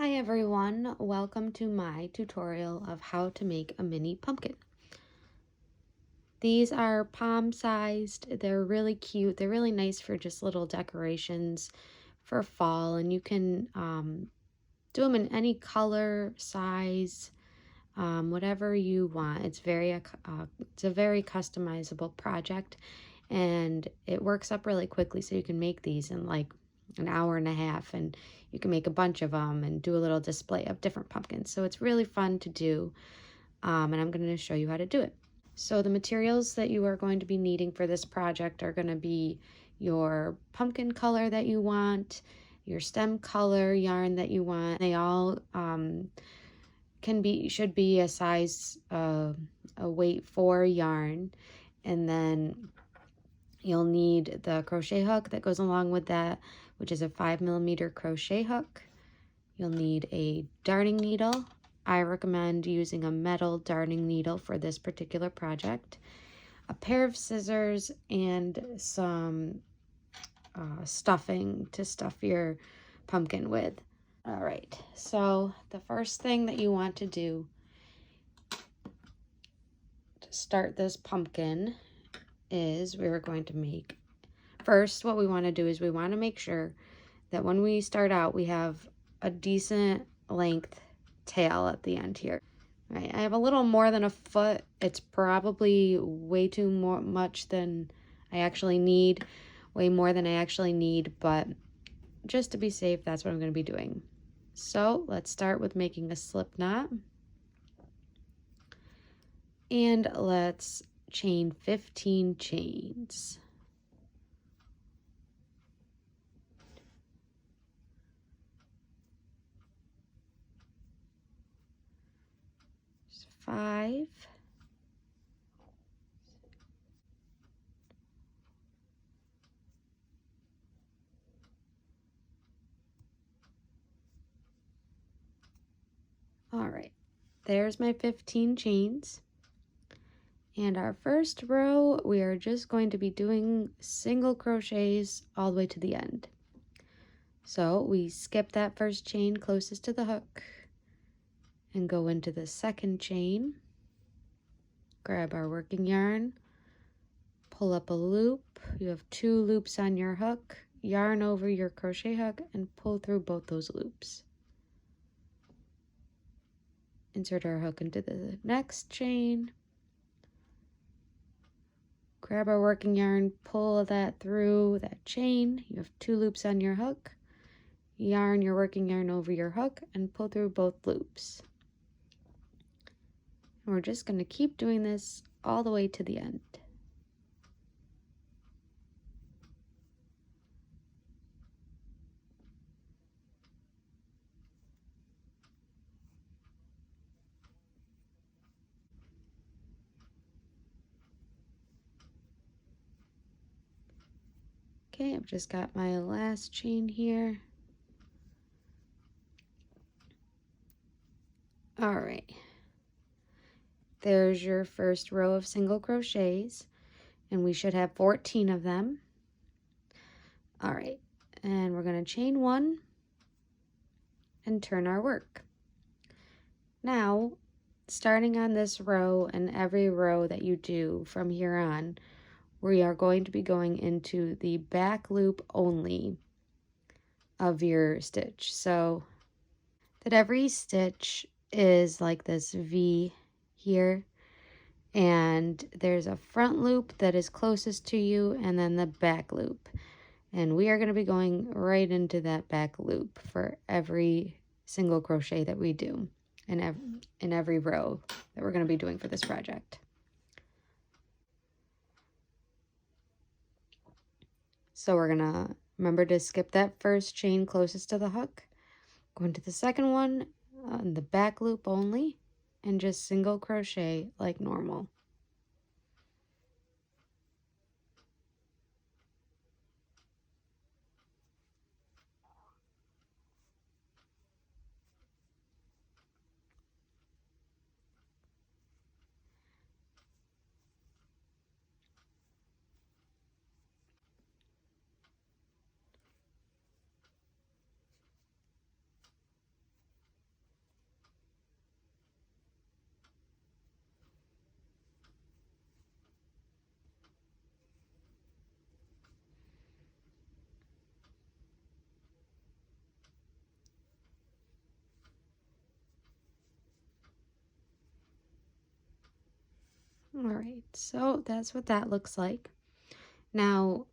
Hi everyone, welcome to my tutorial of how to make a mini pumpkin. These are palm-sized, they're really cute, they're really nice for just little decorations for fall, and you can do them in any color, size, whatever you want. It's a very customizable project, and it works up really quickly, so you can make these in like an hour and a half, and you can make a bunch of them and do a little display of different pumpkins. So it's really fun to do, and I'm going to show you how to do it. So the materials that you are going to be needing for this project are going to be your pumpkin color that you want, your stem color yarn that you want. They all should be a size, a weight 4 yarn, and then you'll need the crochet hook that goes along with that, which is a 5mm crochet hook. You'll need a darning needle. I recommend using a metal darning needle for this particular project, a pair of scissors, and some stuffing to stuff your pumpkin with. All right, so the first thing that you want to do to start this pumpkin is we're going to make, first what we want to do is we want to make sure that when we start out we have a decent length tail at the end here. All right, I have a little more than a foot. It's probably way too much than I actually need, way more than I actually need, but just to be safe, that's what I'm going to be doing. So let's start with making a slip knot, and let's chain 15 chains. Just 5, all right, there's my 15 chains. And our first row, we are just going to be doing single crochets all the way to the end. So we skip that first chain closest to the hook and go into the second chain, grab our working yarn, pull up a loop. You have 2 loops on your hook, yarn over your crochet hook and pull through both those loops. Insert our hook into the next chain, grab our working yarn, pull that through that chain. You have 2 loops on your hook, yarn your working yarn over your hook and pull through both loops. And we're just going to keep doing this all the way to the end. Okay, I've just got my last chain here. All right, there's your first row of single crochets, and we should have 14 of them. All right, and we're going to chain 1 and turn our work. Now, starting on this row and every row that you do from here on, we are going to be going into the back loop only of your stitch. So that every stitch is like this V here, and there's a front loop that is closest to you and then the back loop, and we are going to be going right into that back loop for every single crochet that we do in every row that we're going to be doing for this project. So we're gonna remember to skip that first chain closest to the hook, go into the second one in the back loop only, and just single crochet like normal. All right, so that's what that looks like. Now,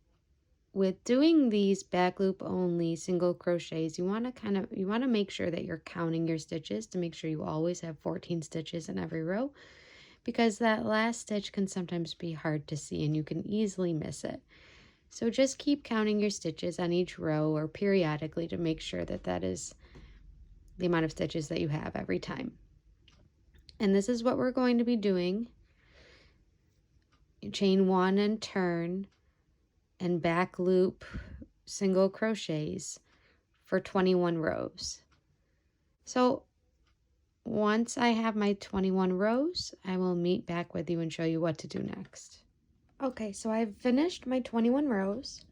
with doing these back loop only single crochets, you want to make sure that you're counting your stitches to make sure you always have 14 stitches in every row, because that last stitch can sometimes be hard to see and you can easily miss it. So just keep counting your stitches on each row or periodically to make sure that that is the amount of stitches that you have every time. And this is what we're going to be doing. You chain 1 and turn and back loop single crochets for 21 rows. So once I have my 21 rows, I will meet back with you and show you what to do next. Okay, so I've finished my 21 rows.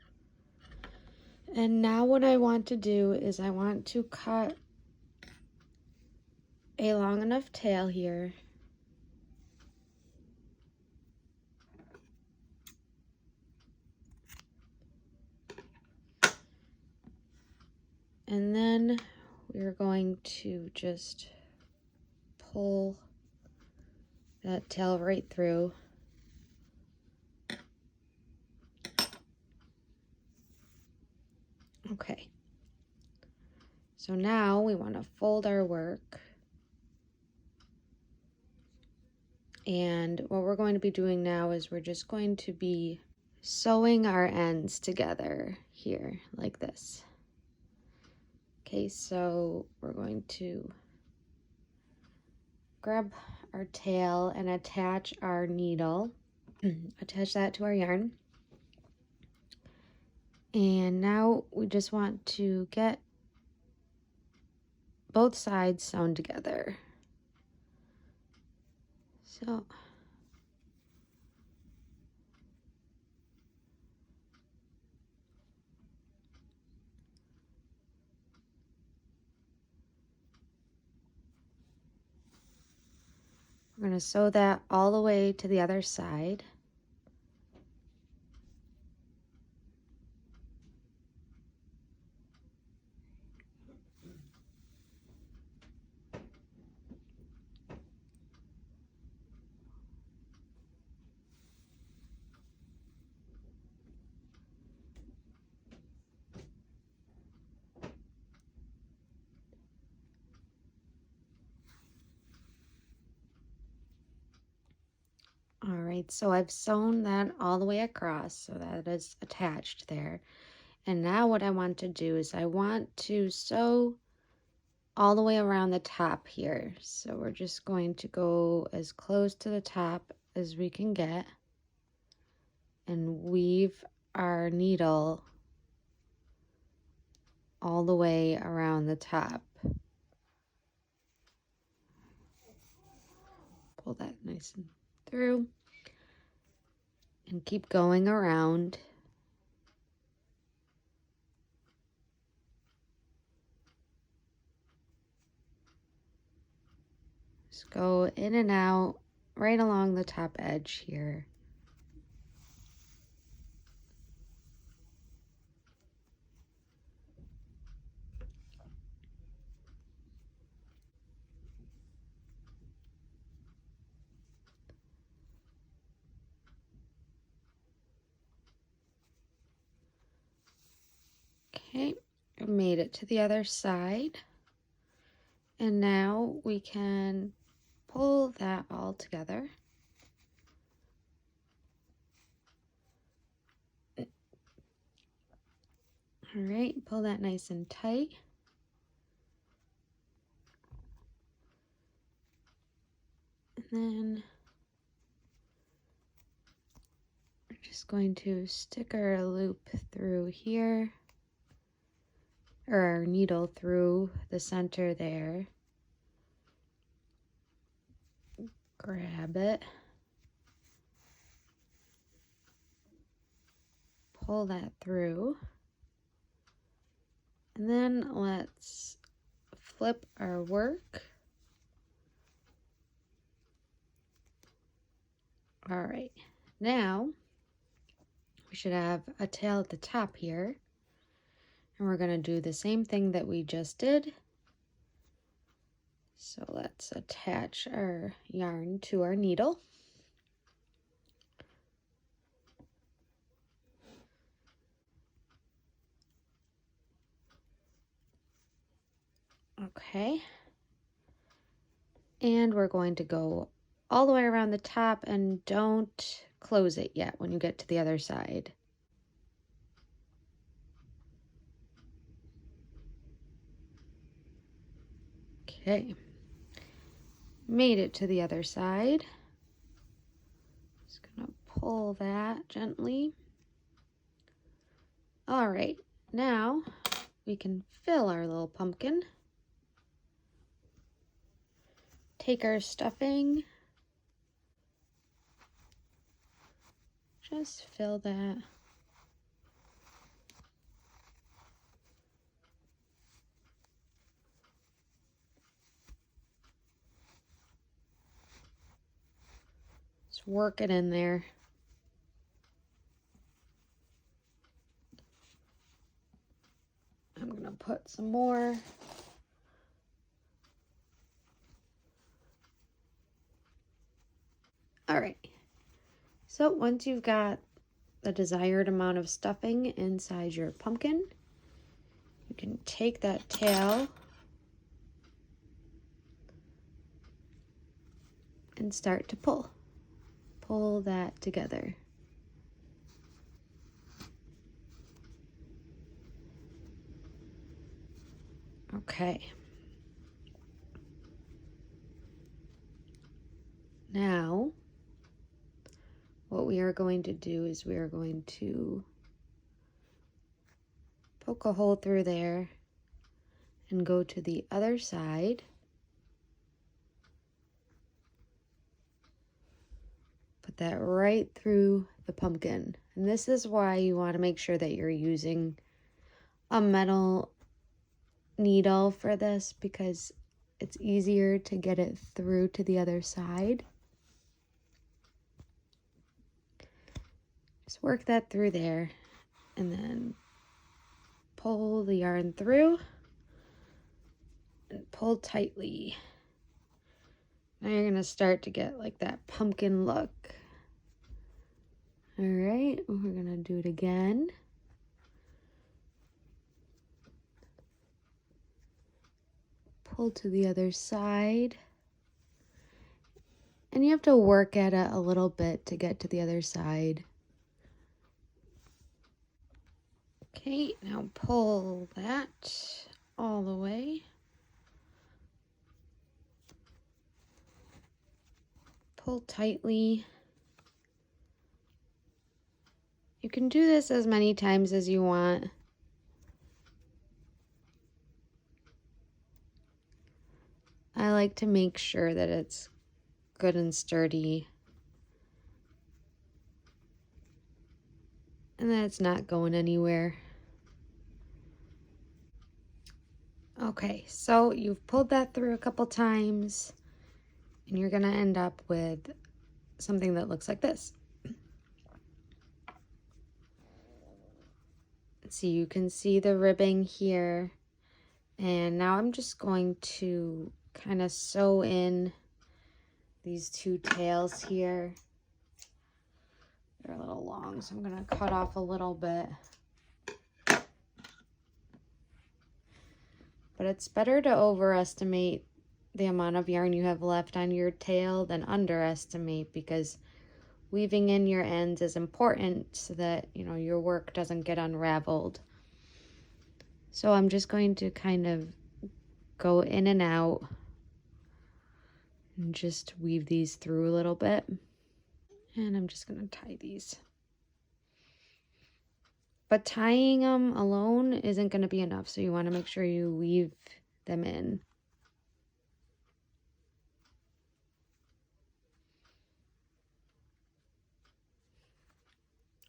And now what I want to do is I want to cut a long enough tail here and then we're going to just pull that tail right through. Okay, so now we want to fold our work, and what we're going to be doing now is we're just going to be sewing our ends together here like this. Okay, so we're going to grab our tail and attach our needle, attach that to our yarn. And now we just want to get both sides sewn together. So we're going to sew that all the way to the other side. All right, so I've sewn that all the way across, so that is attached there. And now what I want to do is I want to sew all the way around the top here. So we're just going to go as close to the top as we can get and weave our needle all the way around the top. Pull that nice and through and keep going around. Just go in and out right along the top edge here. Okay, I made it to the other side. And now we can pull that all together. All right, pull that nice and tight. And then we're just going to stick our loop through here, or our needle through the center there. Grab it. Pull that through. And then let's flip our work. All right, now we should have a tail at the top here. And we're going to do the same thing that we just did. So let's attach our yarn to our needle. Okay. And we're going to go all the way around the top, and don't close it yet when you get to the other side. Okay. Made it to the other side. Just gonna pull that gently. All right, now we can fill our little pumpkin. Take our stuffing, just fill that. Just work it in there. I'm gonna put some more. All right, so once you've got the desired amount of stuffing inside your pumpkin, you can take that tail and start to pull. Pull that together. Okay. Now, what we are going to do is we are going to poke a hole through there and go to the other side. Put that right through the pumpkin. And this is why you want to make sure that you're using a metal needle for this, because it's easier to get it through to the other side. Just work that through there and then pull the yarn through and pull tightly. Now you're gonna start to get like that pumpkin look. All right, we're gonna do it again. Pull to the other side. And you have to work at it a little bit to get to the other side. Okay, now pull that all the way. Pull tightly. You can do this as many times as you want. I like to make sure that it's good and sturdy and that it's not going anywhere. Okay, so you've pulled that through a couple times and you're gonna end up with something that looks like this. So you can see the ribbing here, and now I'm just going to kind of sew in these two tails here. They're a little long, so I'm gonna cut off a little bit. But it's better to overestimate the amount of yarn you have left on your tail than underestimate, because weaving in your ends is important so that, you know, your work doesn't get unraveled. So I'm just going to kind of go in and out and just weave these through a little bit. And I'm just going to tie these. But tying them alone isn't going to be enough, so you want to make sure you weave them in.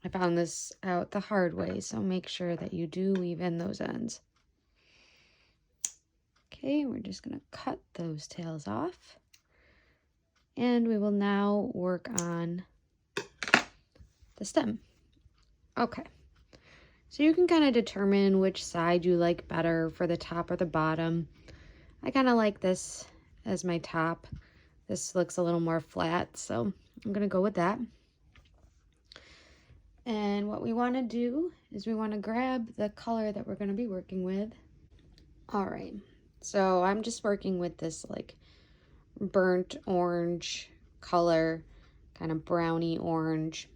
I found this out the hard way, so make sure that you do weave in those ends. Okay, we're just going to cut those tails off. And we will now work on the stem. Okay. So you can kind of determine which side you like better for the top or the bottom. I kind of like this as my top. This looks a little more flat, so I'm going to go with that. And what we want to do is we want to grab the color that we're going to be working with. All right, So I'm just working with this like burnt orange color, kind of browny orange.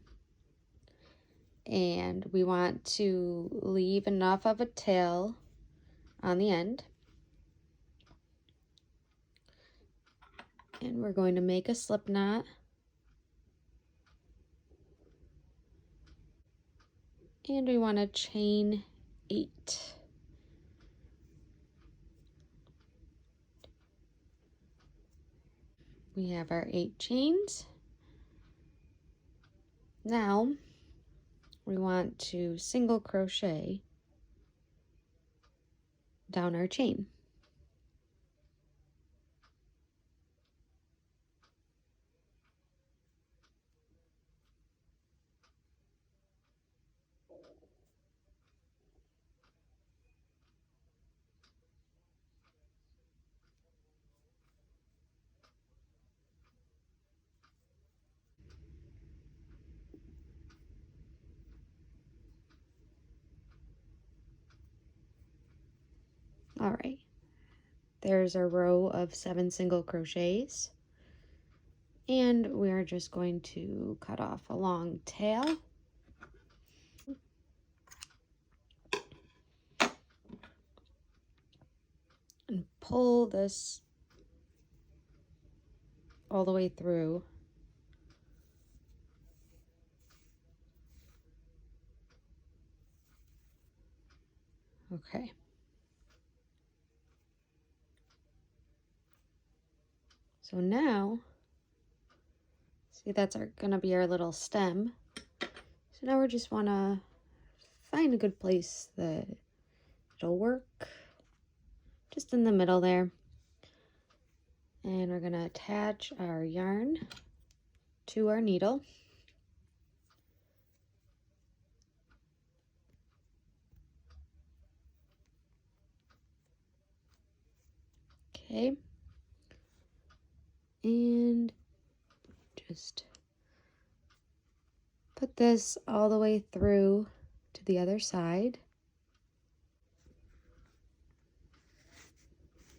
And we want to leave enough of a tail on the end. And we're going to make a slip knot. And we want to chain 8. We have our 8 chains. Now we want to single crochet down our chain. All right, there's a row of 7 single crochets, and we're just going to cut off a long tail. And pull this all the way through. Okay. So now, see, that's gonna be our little stem. So now we just wanna find a good place that it'll work. Just in the middle there. And we're gonna attach our yarn to our needle. Okay. And just put this all the way through to the other side.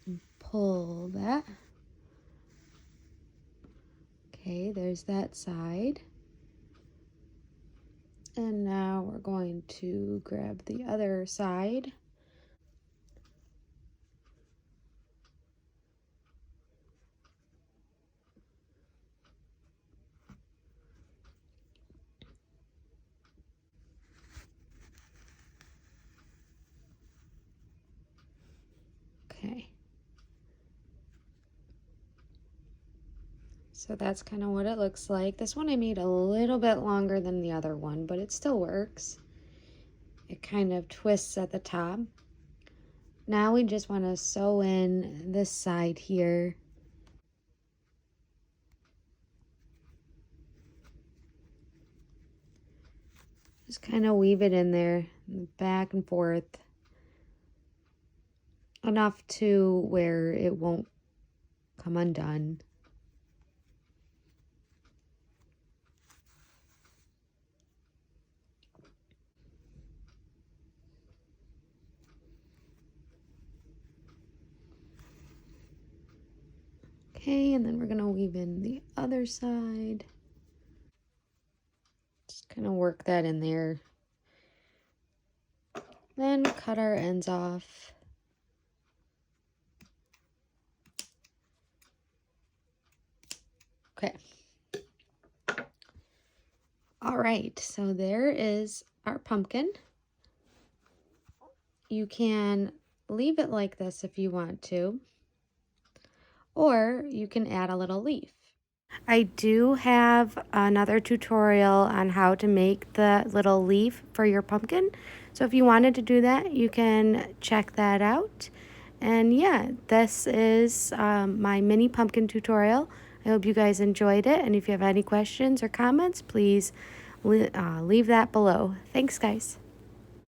And pull that. Okay, there's that side. And now we're going to grab the other side. Okay. So that's kind of what it looks like. This one I made a little bit longer than the other one, but it still works. It kind of twists at the top. Now we just want to sew in this side here. Just kind of weave it in there, back and forth, enough to where it won't come undone. Okay, and then we're gonna weave in the other side. Just kind of work that in there. Then cut our ends off. Okay. All right, so there is our pumpkin. You can leave it like this if you want to, or you can add a little leaf. I do have another tutorial on how to make the little leaf for your pumpkin. So if you wanted to do that, you can check that out. And yeah, this is my mini pumpkin tutorial. I hope you guys enjoyed it. And if you have any questions or comments, please leave that below. Thanks, guys.